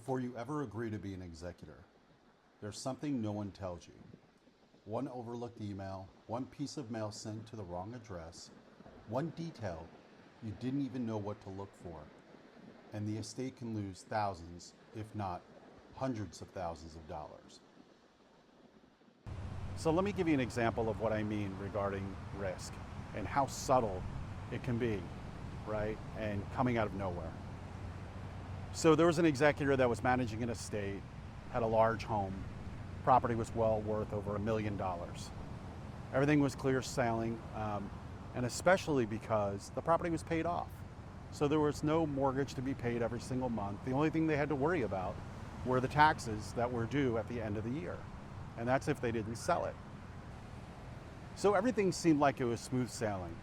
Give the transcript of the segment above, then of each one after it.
Before you ever agree to be an executor, there's something no one tells you. One overlooked email, one piece of mail sent to the wrong address, one detail you didn't even know what to look for, and the estate can lose thousands, if not hundreds of thousands of dollars. So let me give you an example of what I mean regarding risk and how subtle it can be, right? And coming out of nowhere. So there was an executor that was managing an estate, had a large home, property was well worth over $1 million. Everything was clear sailing, and especially because the property was paid off. So there was no mortgage to be paid every single month. The only thing they had to worry about were the taxes that were due at the end of the year. And that's if they didn't sell it. So everything seemed like it was smooth sailing.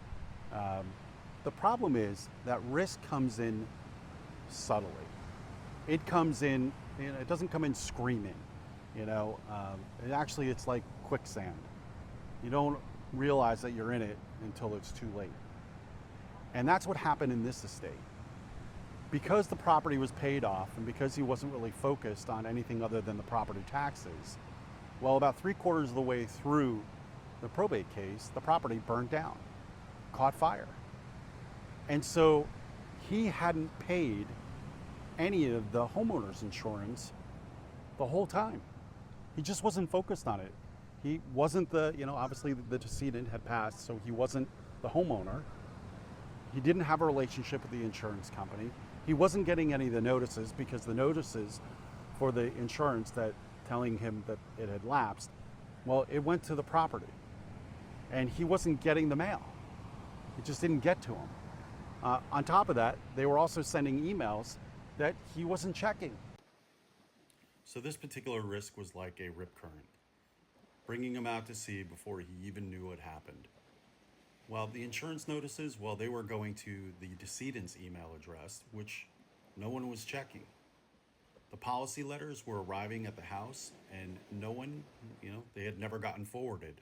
The problem is that risk comes in subtly. It comes in, it doesn't come in screaming, it's like quicksand. You don't realize that you're in it until it's too late. And that's what happened in this estate. Because the property was paid off and because he wasn't really focused on anything other than the property taxes, well, about 3/4 of the way through the probate case, the property burned down, caught fire. And so he hadn't paid any of the homeowner's insurance the whole time. He just wasn't focused on it. He wasn't obviously the decedent had passed, so he wasn't the homeowner. He didn't have a relationship with the insurance company. He wasn't getting any of the notices because the notices for the insurance that telling him that it had lapsed, well, it went to the property. And he wasn't getting the mail. It just didn't get to him. On top of that, they were also sending emails that he wasn't checking. So this particular risk was like a rip current, bringing him out to sea before he even knew what happened. Well, the insurance notices, they were going to the decedent's email address, which no one was checking. The policy letters were arriving at the house and no one, they had never gotten forwarded.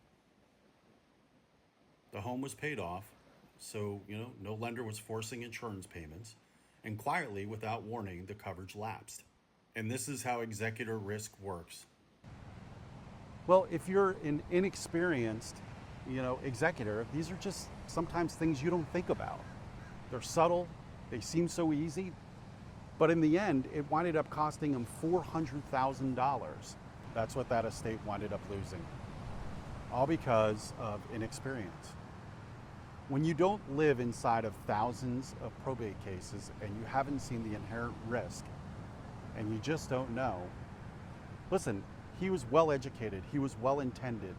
The home was paid off, so, no lender was forcing insurance payments, and quietly, without warning, the coverage lapsed. And this is how executor risk works. Well, if you're an inexperienced, executor, these are just sometimes things you don't think about. They're subtle, they seem so easy, but in the end, it winded up costing him $400,000. That's what that estate winded up losing, all because of inexperience. When you don't live inside of thousands of probate cases and you haven't seen the inherent risk and you just don't know, listen, he was well educated, he was well intended.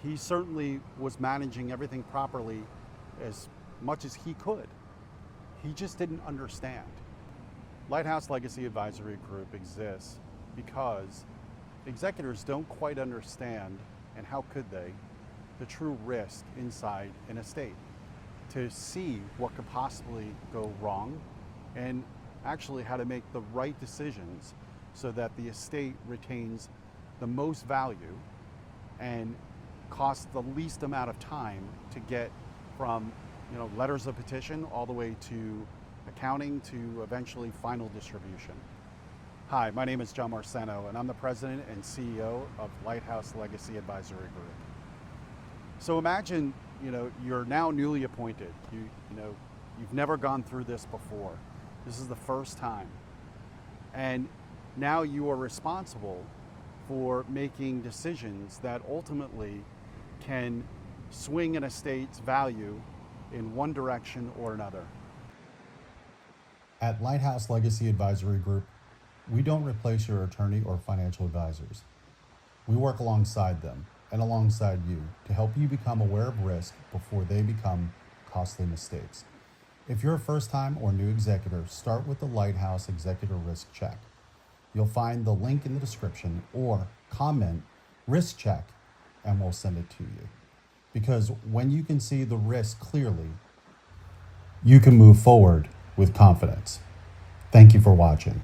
He certainly was managing everything properly as much as he could. He just didn't understand. Lighthouse Legacy Advisory Group exists because executors don't quite understand, and how could they, the true risk inside an estate, to see what could possibly go wrong and actually how to make the right decisions so that the estate retains the most value and costs the least amount of time to get from letters of petition all the way to accounting to eventually final distribution. Hi, my name is John Marceno and I'm the president and CEO of Lighthouse Legacy Advisory Group. So imagine, you're now newly appointed. You've never gone through this before. This is the first time. And now you are responsible for making decisions that ultimately can swing an estate's value in one direction or another. At Lighthouse Legacy Advisory Group, we don't replace your attorney or financial advisors. We work alongside them and alongside you to help you become aware of risk before they become costly mistakes. If you're a first-time or new executor, start with the Lighthouse Executor Risk Check. You'll find the link in the description or comment risk check and we'll send it to you. Because when you can see the risk clearly, you can move forward with confidence. Thank you for watching.